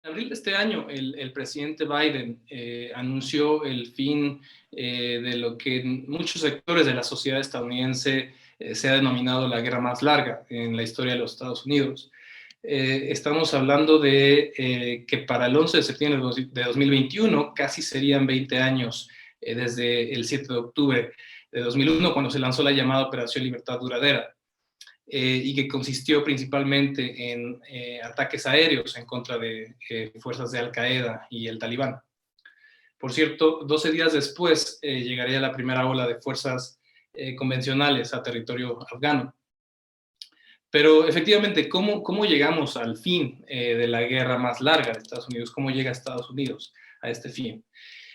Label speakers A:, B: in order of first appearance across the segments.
A: En abril de este año, el presidente Biden anunció el fin de lo que en muchos sectores de la sociedad estadounidense se ha denominado la guerra más larga en la historia de los Estados Unidos. Estamos hablando de que para el 11 de septiembre de 2021 casi serían 20 años desde el 7 de octubre de 2001, cuando se lanzó la llamada Operación Libertad Duradera. Y que consistió principalmente en ataques aéreos en contra de fuerzas de Al-Qaeda y el Talibán. Por cierto, 12 días después llegaría la primera ola de fuerzas convencionales a territorio afgano. Pero efectivamente, ¿cómo llegamos al fin de la guerra más larga de Estados Unidos? ¿Cómo llega Estados Unidos a este fin?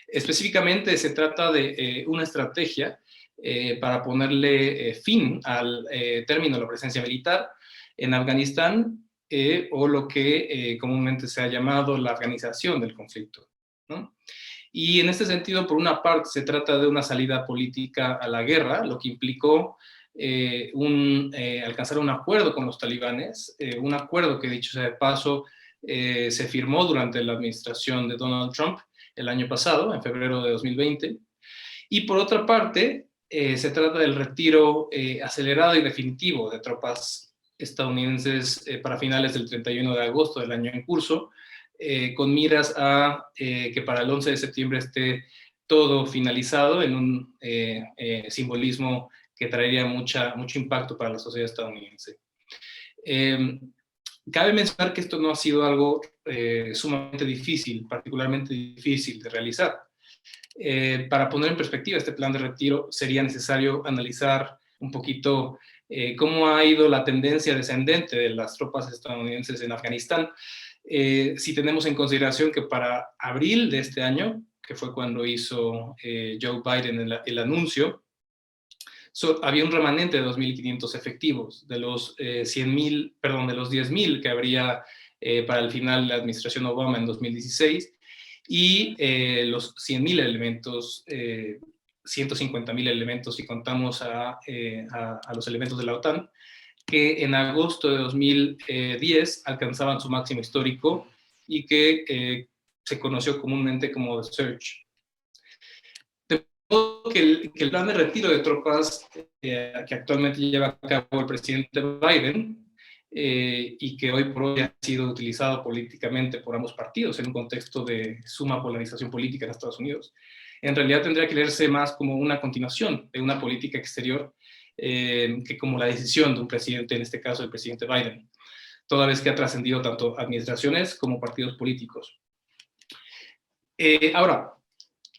A: Específicamente se trata de una estrategia para ponerle fin al término de la presencia militar en Afganistán o lo que comúnmente se ha llamado la afganización del conflicto, ¿no? Y en este sentido, por una parte, se trata de una salida política a la guerra, lo que implicó alcanzar un acuerdo con los talibanes, un acuerdo que, dicho sea de paso, se firmó durante la administración de Donald Trump el año pasado, en febrero de 2020. Y por otra parte, se trata del retiro acelerado y definitivo de tropas estadounidenses para finales del 31 de agosto del año en curso, con miras a que para el 11 de septiembre esté todo finalizado en un simbolismo que traería mucho impacto para la sociedad estadounidense. Cabe mencionar que esto no ha sido algo sumamente difícil, particularmente difícil de realizar. Para poner en perspectiva este plan de retiro, sería necesario analizar un poquito cómo ha ido la tendencia descendente de las tropas estadounidenses en Afganistán. Si tenemos en consideración que para abril de este año, que fue cuando hizo Joe Biden el anuncio, había un remanente de 2.500 efectivos, de los 100.000, perdón, de los 10.000 que habría para el final de la administración Obama en 2016, y los 100.000 elementos, 150.000 elementos si contamos a los elementos de la OTAN, que en agosto de 2010 alcanzaban su máximo histórico y que se conoció comúnmente como The Surge. Que el plan de retiro de tropas que actualmente lleva a cabo el presidente Biden y que hoy por hoy ha sido utilizado políticamente por ambos partidos en un contexto de suma polarización política en Estados Unidos, en realidad tendría que leerse más como una continuación de una política exterior que como la decisión de un presidente, en este caso el presidente Biden, toda vez que ha trascendido tanto administraciones como partidos políticos. Ahora,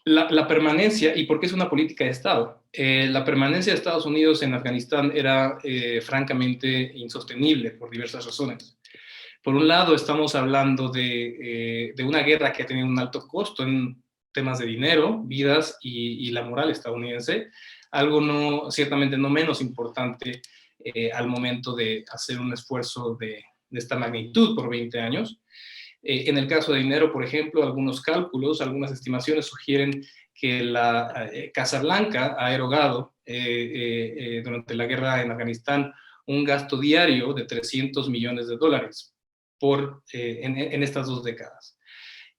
A: la permanencia, y por qué es una política de Estado, la permanencia de Estados Unidos en Afganistán era francamente insostenible por diversas razones. Por un lado, estamos hablando de una guerra que ha tenido un alto costo en temas de dinero, vidas y la moral estadounidense, algo ciertamente no menos importante al momento de hacer un esfuerzo de esta magnitud por 20 años. En el caso de dinero, por ejemplo, algunos cálculos, algunas estimaciones sugieren que la Casa Blanca ha erogado durante la guerra en Afganistán un gasto diario de $300 millones en estas 2 décadas.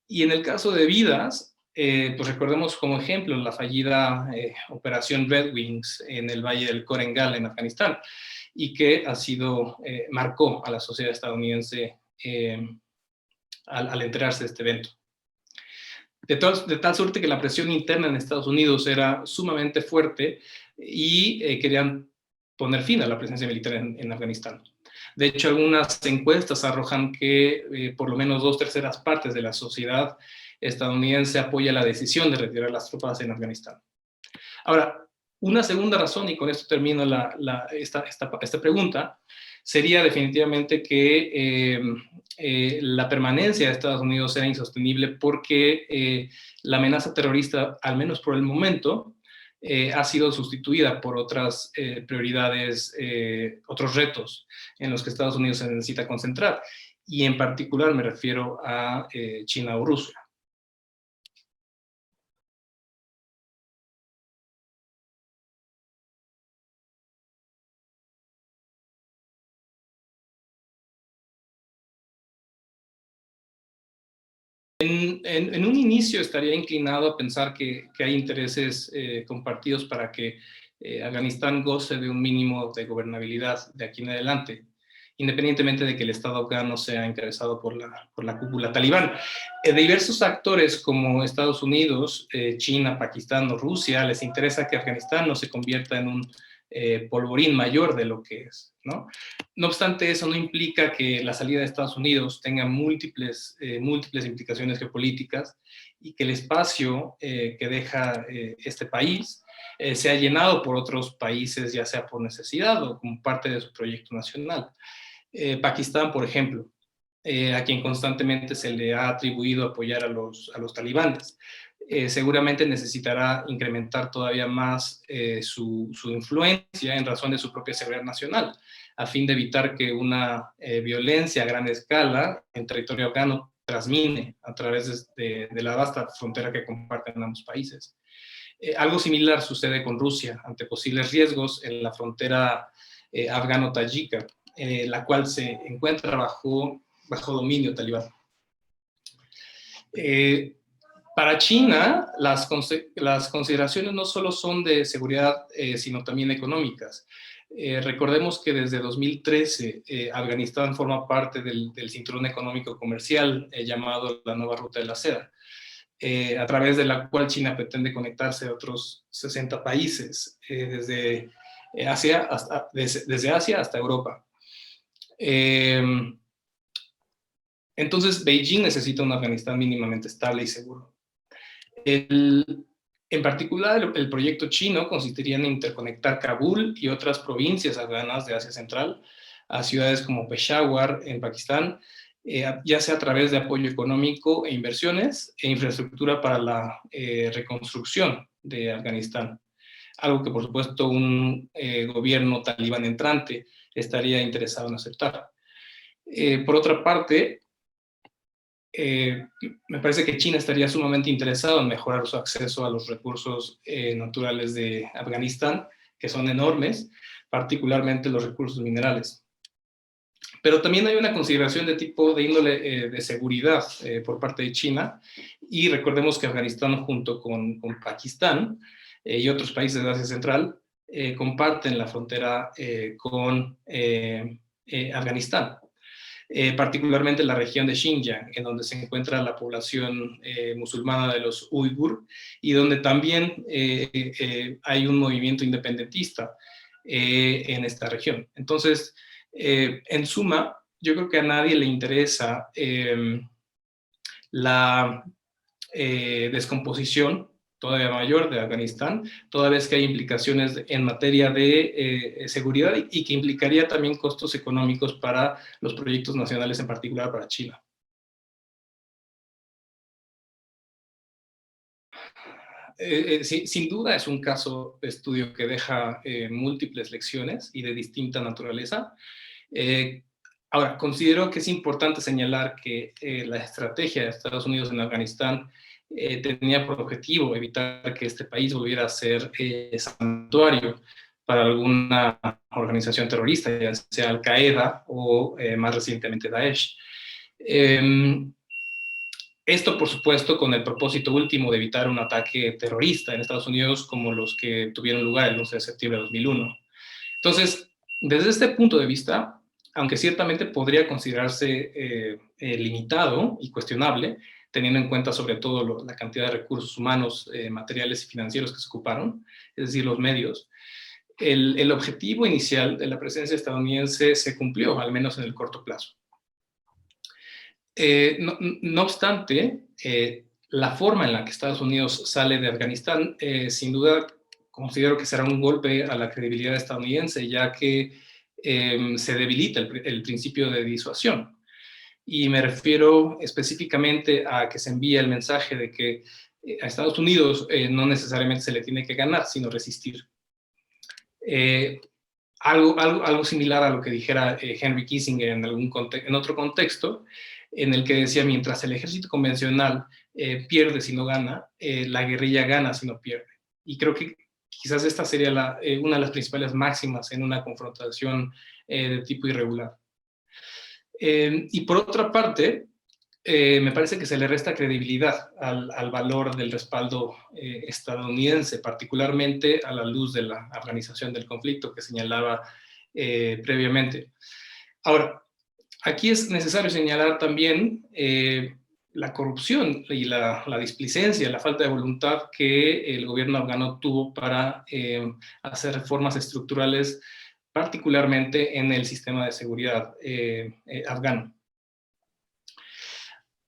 A: Y en el caso de vidas, pues recordemos como ejemplo la fallida Operación Red Wings en el Valle del Korengal en Afganistán, y que marcó a la sociedad estadounidense al enterarse de este evento. De tal suerte que la presión interna en Estados Unidos era sumamente fuerte y querían poner fin a la presencia militar en Afganistán. De hecho, algunas encuestas arrojan que por lo menos 2/3 partes de la sociedad estadounidense apoya la decisión de retirar las tropas en Afganistán. Ahora, una segunda razón, y con esto termino esta pregunta, sería definitivamente que la permanencia de Estados Unidos era insostenible porque la amenaza terrorista, al menos por el momento, ha sido sustituida por otras prioridades, otros retos en los que Estados Unidos se necesita concentrar. Y en particular me refiero a China o Rusia. En un inicio estaría inclinado a pensar que hay intereses compartidos para que Afganistán goce de un mínimo de gobernabilidad de aquí en adelante, independientemente de que el Estado afgano sea encabezado por la cúpula talibán. Diversos actores como Estados Unidos, China, Pakistán o Rusia les interesa que Afganistán no se convierta en un polvorín mayor de lo que es, ¿no? No obstante, eso no implica que la salida de Estados Unidos tenga múltiples implicaciones geopolíticas y que el espacio que deja este país sea llenado por otros países, ya sea por necesidad o como parte de su proyecto nacional. Pakistán, por ejemplo, a quien constantemente se le ha atribuido apoyar a los talibanes. Seguramente necesitará incrementar todavía más su influencia en razón de su propia seguridad nacional, a fin de evitar que una violencia a gran escala en territorio afgano transmine a través de la vasta frontera que comparten ambos países. Algo similar sucede con Rusia ante posibles riesgos en la frontera afgano-tayika, la cual se encuentra bajo dominio talibán. Para China, las consideraciones no solo son de seguridad, sino también económicas. Recordemos que desde 2013 Afganistán forma parte del cinturón económico comercial llamado la Nueva Ruta de la Seda, a través de la cual China pretende conectarse a otros 60 países, desde Asia hasta Europa. Entonces, Beijing necesita un Afganistán mínimamente estable y seguro. En particular, el proyecto chino consistiría en interconectar Kabul y otras provincias afganas de Asia Central a ciudades como Peshawar, en Pakistán, ya sea a través de apoyo económico e inversiones e infraestructura para la reconstrucción de Afganistán. Algo que, por supuesto, un gobierno talibán entrante estaría interesado en aceptar. Por otra parte, me parece que China estaría sumamente interesado en mejorar su acceso a los recursos naturales de Afganistán, que son enormes, particularmente los recursos minerales. Pero también hay una consideración de tipo de índole de seguridad por parte de China, y recordemos que Afganistán junto con Pakistán y otros países de Asia Central comparten la frontera con Afganistán. Particularmente la región de Xinjiang, en donde se encuentra la población musulmana de los uigur, y donde también hay un movimiento independentista en esta región. Entonces, en suma, yo creo que a nadie le interesa la descomposición todavía mayor de Afganistán, toda vez que hay implicaciones en materia de seguridad y que implicaría también costos económicos para los proyectos nacionales, en particular para China. Sin duda es un caso de estudio que deja múltiples lecciones y de distinta naturaleza. Ahora, considero que es importante señalar que la estrategia de Estados Unidos en Afganistán tenía por objetivo evitar que este país volviera a ser santuario para alguna organización terrorista, ya sea Al-Qaeda o más recientemente Daesh. Esto, por supuesto, con el propósito último de evitar un ataque terrorista en Estados Unidos como los que tuvieron lugar el 11 de septiembre de 2001. Entonces, desde este punto de vista, aunque ciertamente podría considerarse limitado y cuestionable, teniendo en cuenta sobre todo la cantidad de recursos humanos, materiales y financieros que se ocuparon, es decir, los medios, el objetivo inicial de la presencia estadounidense se cumplió, al menos en el corto plazo. No obstante, la forma en la que Estados Unidos sale de Afganistán, sin duda, considero que será un golpe a la credibilidad estadounidense, ya que se debilita el principio de disuasión. Y me refiero específicamente a que se envía el mensaje de que a Estados Unidos no necesariamente se le tiene que ganar, sino resistir. Algo similar a lo que dijera Henry Kissinger en otro contexto, en el que decía, mientras el ejército convencional pierde si no gana, la guerrilla gana si no pierde. Y creo que quizás esta sería una de las principales máximas en una confrontación de tipo irregular. Y por otra parte, me parece que se le resta credibilidad al valor del respaldo estadounidense, particularmente a la luz de la organización del conflicto que señalaba previamente. Ahora, aquí es necesario señalar también la corrupción y la displicencia, la falta de voluntad que el gobierno afgano tuvo para hacer reformas estructurales, particularmente en el sistema de seguridad afgano.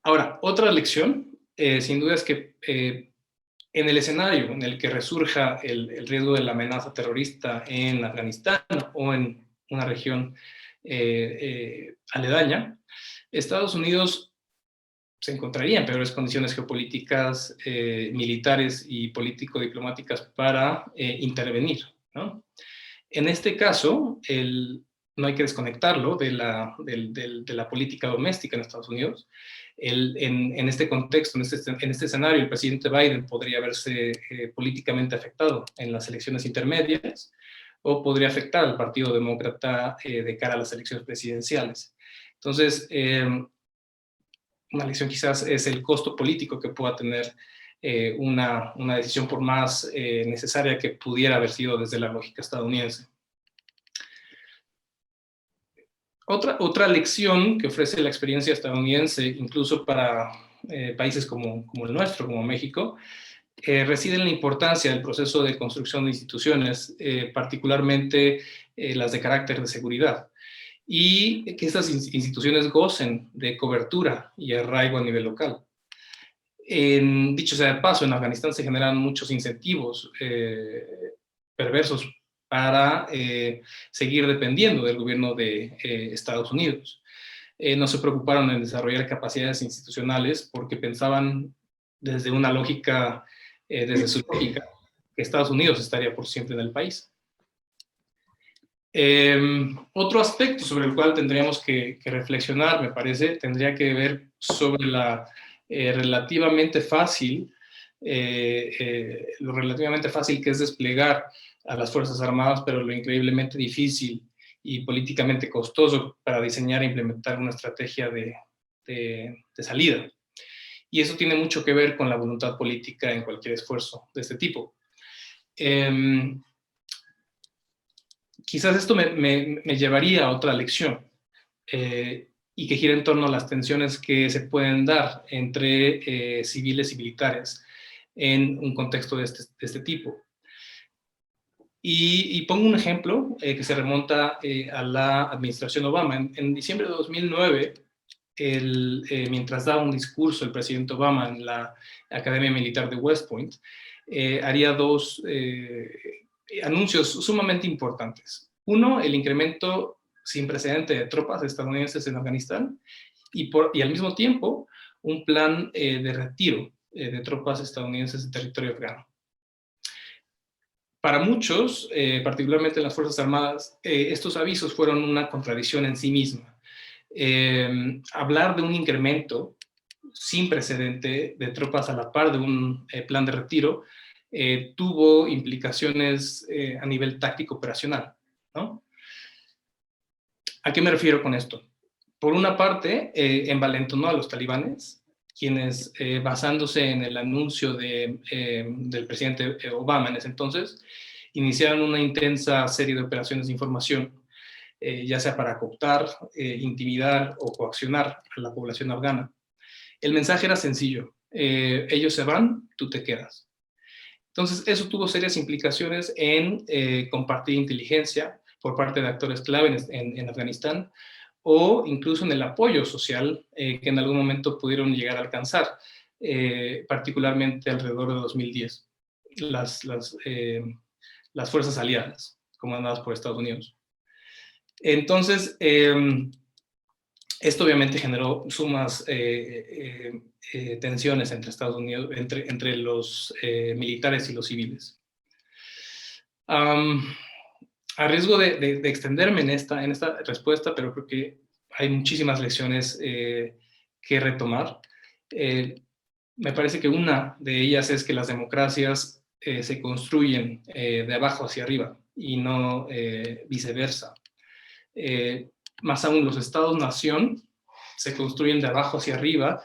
A: Ahora, otra lección, sin duda, es que en el escenario en el que resurja el riesgo de la amenaza terrorista en Afganistán o en una región aledaña, Estados Unidos se encontraría en peores condiciones geopolíticas, militares y político-diplomáticas para intervenir, ¿no? En este caso, no hay que desconectarlo de la política doméstica en Estados Unidos. En este contexto, en este escenario, el presidente Biden podría verse políticamente afectado en las elecciones intermedias o podría afectar al Partido Demócrata de cara a las elecciones presidenciales. Entonces, una lección quizás es el costo político que pueda tener una decisión por más necesaria que pudiera haber sido desde la lógica estadounidense. Otra lección que ofrece la experiencia estadounidense, incluso para países como el nuestro, como México, reside en la importancia del proceso de construcción de instituciones, particularmente las de carácter de seguridad, y que estas instituciones gocen de cobertura y arraigo a nivel local. Dicho sea de paso, en Afganistán se generan muchos incentivos perversos para seguir dependiendo del gobierno de Estados Unidos. No se preocuparon en desarrollar capacidades institucionales porque pensaban desde una lógica, desde su lógica, que Estados Unidos estaría por siempre en el país. Otro aspecto sobre el cual tendríamos que reflexionar, me parece, tendría que ver sobre la relativamente fácil, lo relativamente fácil que es desplegar a las Fuerzas Armadas, pero lo increíblemente difícil y políticamente costoso para diseñar e implementar una estrategia de salida. Y eso tiene mucho que ver con la voluntad política en cualquier esfuerzo de este tipo. Quizás esto me llevaría a otra lección, y que gira en torno a las tensiones que se pueden dar entre civiles y militares en un contexto de este tipo. Y pongo un ejemplo que se remonta a la administración Obama. En diciembre de 2009, mientras daba un discurso el presidente Obama en la Academia Militar de West Point, haría dos anuncios sumamente importantes. Uno, el incremento sin precedente de tropas estadounidenses en Afganistán y al mismo tiempo un plan de retiro de tropas estadounidenses de territorio afgano. Para muchos, particularmente en las Fuerzas Armadas, estos avisos fueron una contradicción en sí misma. Hablar de un incremento sin precedente de tropas a la par de un plan de retiro tuvo implicaciones a nivel táctico operacional, ¿no? ¿A qué me refiero con esto? Por una parte, envalentonó a los talibanes, quienes, basándose en el anuncio del presidente Obama en ese entonces, iniciaron una intensa serie de operaciones de información, ya sea para cooptar, intimidar o coaccionar a la población afgana. El mensaje era sencillo: ellos se van, tú te quedas. Entonces, eso tuvo serias implicaciones en compartir inteligencia por parte de actores clave en Afganistán, o incluso en el apoyo social que en algún momento pudieron llegar a alcanzar, particularmente alrededor de 2010, las fuerzas aliadas comandadas por Estados Unidos. Entonces, esto obviamente generó sumas tensiones entre Estados Unidos, entre los militares y los civiles. A riesgo de extenderme en esta respuesta, pero creo que hay muchísimas lecciones que retomar. Me parece que una de ellas es que las democracias se construyen de abajo hacia arriba y no viceversa. Más aún, los estados-nación se construyen de abajo hacia arriba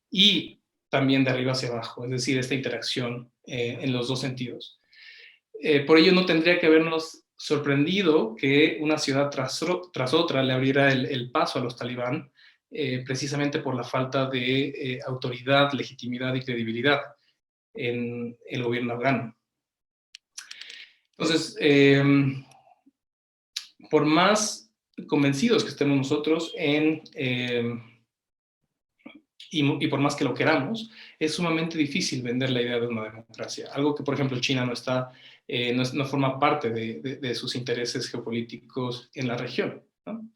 A: y también de arriba hacia abajo, es decir, esta interacción en los dos sentidos. Por ello no tendría que habernos sorprendido que una ciudad tras otra le abriera el paso a los talibán, precisamente por la falta de autoridad, legitimidad y credibilidad en el gobierno afgano. Entonces, por más convencidos que estemos nosotros y por más que lo queramos, es sumamente difícil vender la idea de una democracia. Algo que, por ejemplo, China no forma parte de sus intereses geopolíticos en la región, ¿no?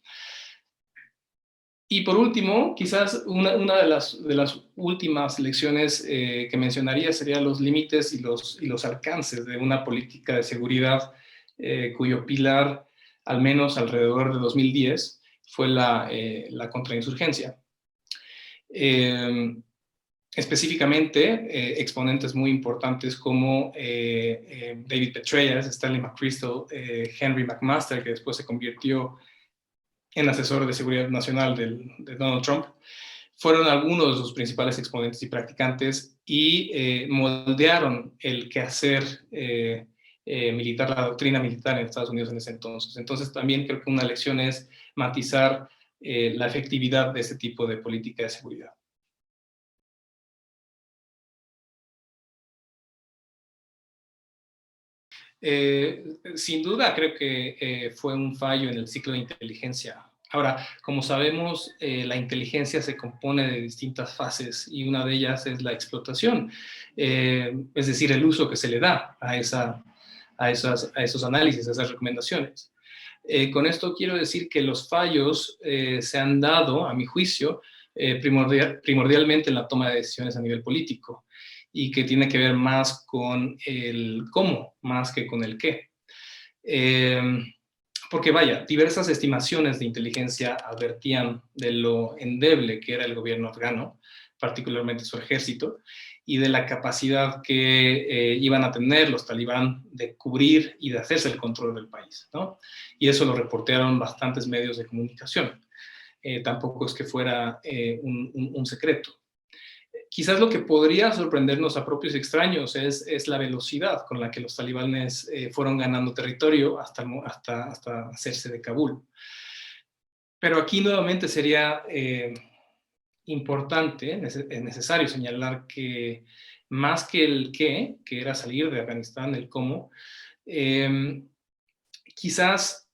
A: Y por último, quizás una de las últimas lecciones que mencionaría serían los límites y los alcances de una política de seguridad cuyo pilar, al menos alrededor de 2010, fue la contrainsurgencia. Específicamente, exponentes muy importantes como David Petraeus, Stanley McChrystal, Henry McMaster, que después se convirtió en asesor de seguridad nacional de Donald Trump, fueron algunos de sus principales exponentes y practicantes y moldearon el quehacer militar, la doctrina militar en Estados Unidos en ese entonces. Entonces también creo que una lección es matizar la efectividad de ese tipo de política de seguridad. Sin duda creo que fue un fallo en el ciclo de inteligencia. Ahora, como sabemos, la inteligencia se compone de distintas fases y una de ellas es la explotación, es decir, el uso que se le da a esos análisis, a esas recomendaciones. Con esto quiero decir que los fallos se han dado, a mi juicio, primordialmente en la toma de decisiones a nivel político y que tiene que ver más con el cómo, más que con el qué. Porque vaya, diversas estimaciones de inteligencia advertían de lo endeble que era el gobierno afgano, particularmente su ejército, y de la capacidad que iban a tener los talibán de cubrir y de hacerse el control del país, ¿no? Y eso lo reportearon bastantes medios de comunicación. Tampoco es que fuera un secreto. Quizás lo que podría sorprendernos a propios extraños es la velocidad con la que los talibanes fueron ganando territorio hasta hacerse de Kabul. Pero aquí nuevamente sería importante, es necesario señalar que más que el qué, que era salir de Afganistán, el cómo, quizás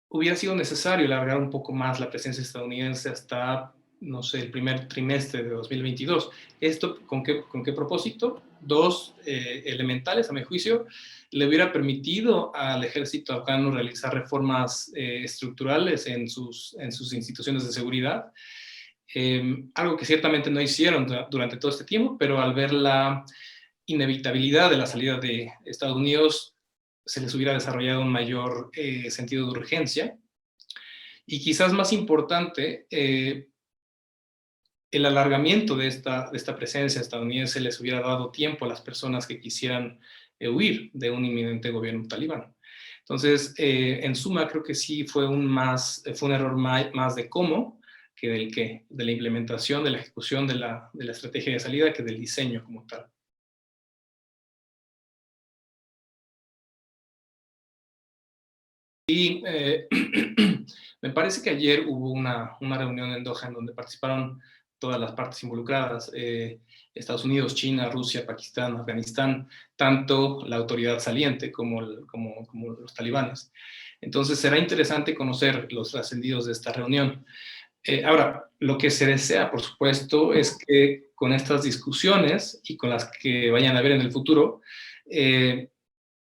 A: hubiera sido necesario alargar un poco más la presencia estadounidense hasta, no sé, el primer trimestre de 2022. ¿Esto con qué propósito? Dos elementales, a mi juicio. Le hubiera permitido al ejército afgano realizar reformas estructurales en sus instituciones de seguridad, algo que ciertamente no hicieron durante todo este tiempo, pero al ver la inevitabilidad de la salida de Estados Unidos, se les hubiera desarrollado un mayor sentido de urgencia. Y quizás más importante, el alargamiento de esta presencia estadounidense les hubiera dado tiempo a las personas que quisieran huir de un inminente gobierno talibán. Entonces, en suma, creo que sí fue un error más de cómo que del qué, de la implementación, de la ejecución de la estrategia de salida, que del diseño como tal. Y me parece que ayer hubo una reunión en Doha en donde participaron todas las partes involucradas, Estados Unidos, China, Rusia, Pakistán, Afganistán, tanto la autoridad saliente como los talibanes. Entonces será interesante conocer los trascendidos de esta reunión. Ahora, lo que se desea, por supuesto, es que con estas discusiones y con las que vayan a haber en el futuro,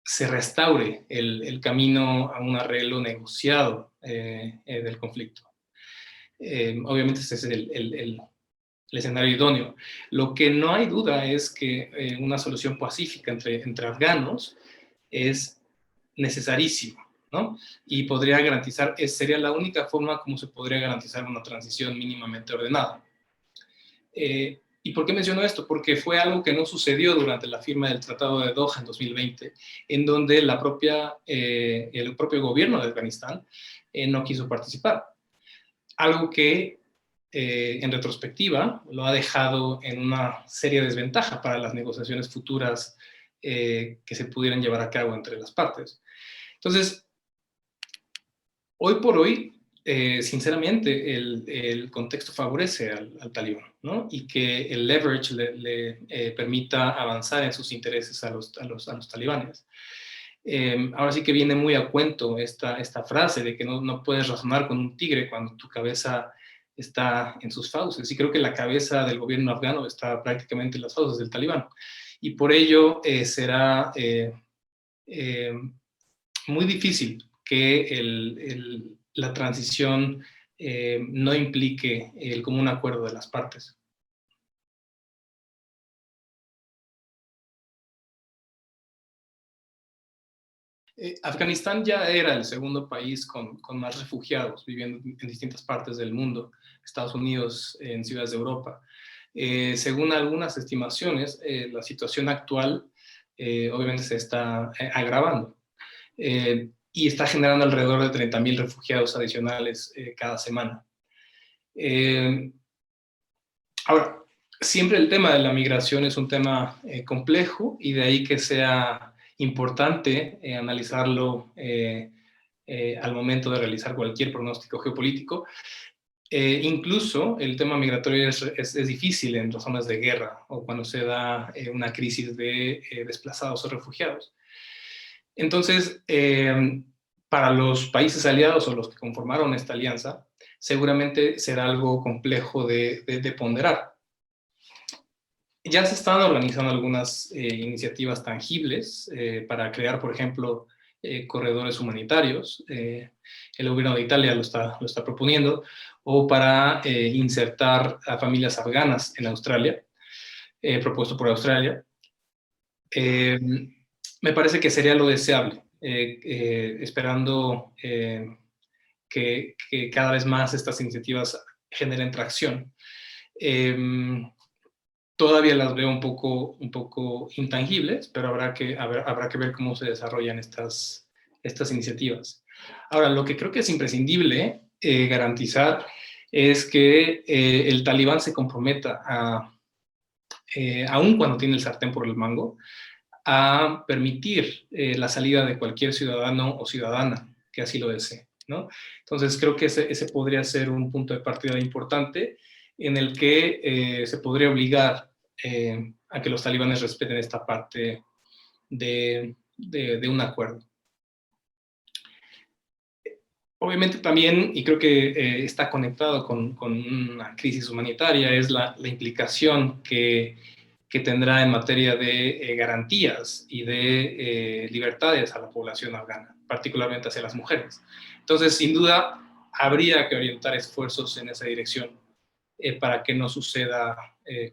A: se restaure el camino a un arreglo negociado del conflicto. Obviamente ese es el escenario idóneo. Lo que no hay duda es que una solución pacífica entre afganos es necesarísima, ¿no? Y podría garantizar, sería la única forma como se podría garantizar una transición mínimamente ordenada. ¿Y por qué menciono esto? Porque fue algo que no sucedió durante la firma del Tratado de Doha en 2020, en donde el propio gobierno de Afganistán no quiso participar. Algo que en retrospectiva, lo ha dejado en una seria desventaja para las negociaciones futuras que se pudieran llevar a cabo entre las partes. Entonces, hoy por hoy, sinceramente, el contexto favorece al talibán, ¿no? Y que el leverage le permita avanzar en sus intereses a los talibanes. Ahora sí que viene muy a cuento esta frase de que no puedes razonar con un tigre cuando tu cabeza está en sus fauces. Y creo que la cabeza del gobierno afgano está prácticamente en las fauces del talibán. Y por ello será eh, muy difícil que la transición no implique el común acuerdo de las partes. Afganistán ya era el segundo país con más refugiados viviendo en distintas partes del mundo, Estados Unidos, en ciudades de Europa. Según algunas estimaciones, la situación actual obviamente se está agravando y está generando alrededor de 30.000 refugiados adicionales cada semana. Ahora, siempre el tema de la migración es un tema complejo y de ahí que sea importante analizarlo al momento de realizar cualquier pronóstico geopolítico. Incluso el tema migratorio es difícil en las zonas de guerra o cuando se da una crisis de desplazados o refugiados. Entonces, para los países aliados o los que conformaron esta alianza, seguramente será algo complejo de ponderar. Ya se están organizando algunas iniciativas tangibles para crear, por ejemplo, corredores humanitarios. El gobierno de Italia lo está proponiendo, o para insertar a familias afganas en Australia, propuesto por Australia. Me parece que sería lo deseable, esperando que cada vez más estas iniciativas generen tracción. Todavía las veo un poco intangibles, pero habrá que ver cómo se desarrollan estas iniciativas. Ahora, lo que creo que es imprescindible garantizar es que el talibán se comprometa aun cuando tiene el sartén por el mango, a permitir la salida de cualquier ciudadano o ciudadana que así lo desee, ¿no? Entonces, creo que ese podría ser un punto de partida importante en el que se podría obligar a que los talibanes respeten esta parte de un acuerdo. Obviamente también, y creo que está conectado con una crisis humanitaria, es la implicación que tendrá en materia de garantías y de libertades a la población afgana, particularmente hacia las mujeres. Entonces, sin duda, habría que orientar esfuerzos en esa dirección para que no suceda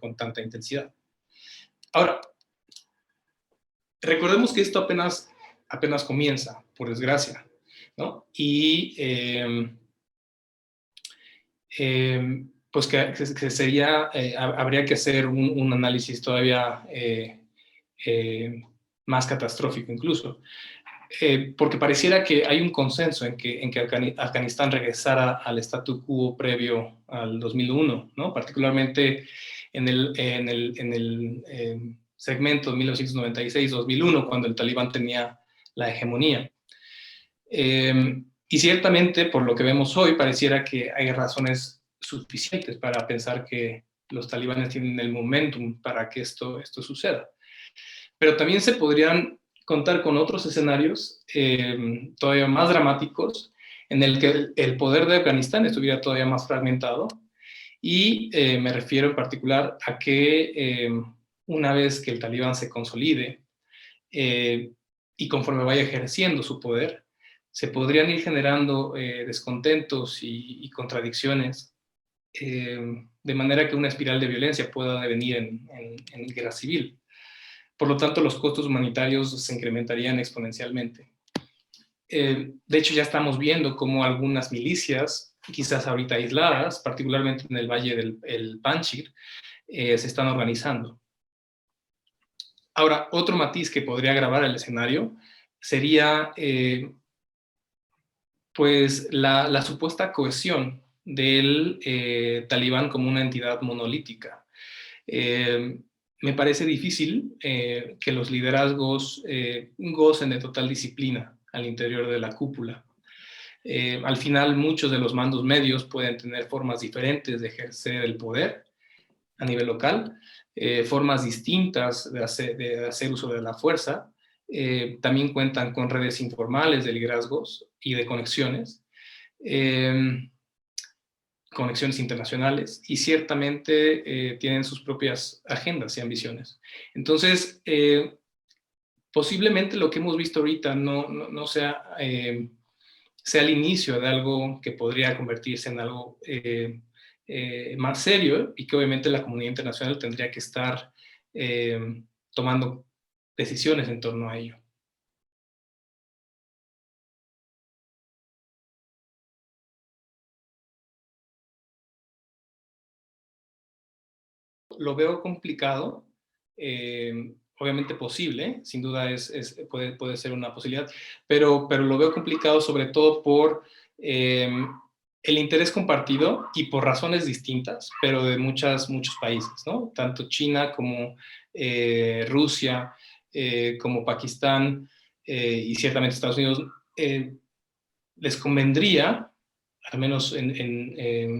A: con tanta intensidad. Ahora, recordemos que esto apenas comienza, por desgracia, ¿no? Y pues que sería, habría que hacer un análisis todavía más catastrófico incluso, porque pareciera que hay un consenso en que Afganistán regresara al statu quo previo al 2001, ¿no? Particularmente en el segmento 1996-2001, cuando el talibán tenía la hegemonía. Y ciertamente, por lo que vemos hoy, pareciera que hay razones suficientes para pensar que los talibanes tienen el momentum para que esto suceda. Pero también se podrían contar con otros escenarios todavía más dramáticos, en el que el poder de Afganistán estuviera todavía más fragmentado, y me refiero en particular a que una vez que el talibán se consolide y conforme vaya ejerciendo su poder, se podrían ir generando descontentos y contradicciones, de manera que una espiral de violencia pueda devenir en guerra civil. Por lo tanto, los costos humanitarios se incrementarían exponencialmente. De hecho, ya estamos viendo cómo algunas milicias, quizás ahorita aisladas, particularmente en el valle del Panjshir, se están organizando. Ahora, otro matiz que podría agravar el escenario sería pues la supuesta cohesión del talibán como una entidad monolítica. Me parece difícil que los liderazgos gocen de total disciplina al interior de la cúpula. Al final, muchos de los mandos medios pueden tener formas diferentes de ejercer el poder a nivel local, formas distintas de hacer uso de la fuerza. También cuentan con redes informales de liderazgos y de conexiones. Conexiones internacionales y ciertamente tienen sus propias agendas y ambiciones. Entonces, posiblemente lo que hemos visto ahorita no sea, sea el inicio de algo que podría convertirse en algo más serio y que obviamente la comunidad internacional tendría que estar tomando decisiones en torno a ello. Lo veo complicado, obviamente posible, sin duda puede ser una posibilidad, pero lo veo complicado sobre todo por el interés compartido y por razones distintas, pero de muchos países, ¿no? Tanto China como Rusia, como Pakistán y ciertamente Estados Unidos, les convendría, al menos esa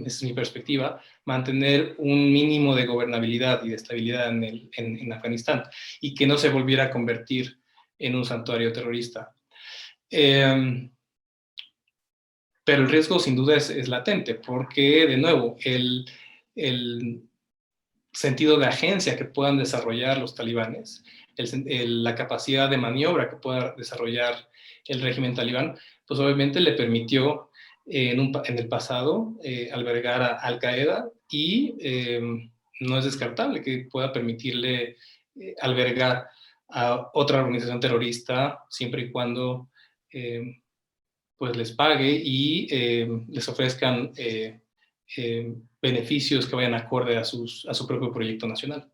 A: es mi perspectiva, mantener un mínimo de gobernabilidad y de estabilidad en Afganistán y que no se volviera a convertir en un santuario terrorista. Pero el riesgo sin duda es latente, porque de nuevo, el sentido de agencia que puedan desarrollar los talibanes, la capacidad de maniobra que pueda desarrollar el régimen talibán, pues obviamente le permitió en el pasado albergar a Al Qaeda y no es descartable que pueda permitirle albergar a otra organización terrorista siempre y cuando pues les pague y les ofrezcan beneficios que vayan acorde a su propio proyecto nacional.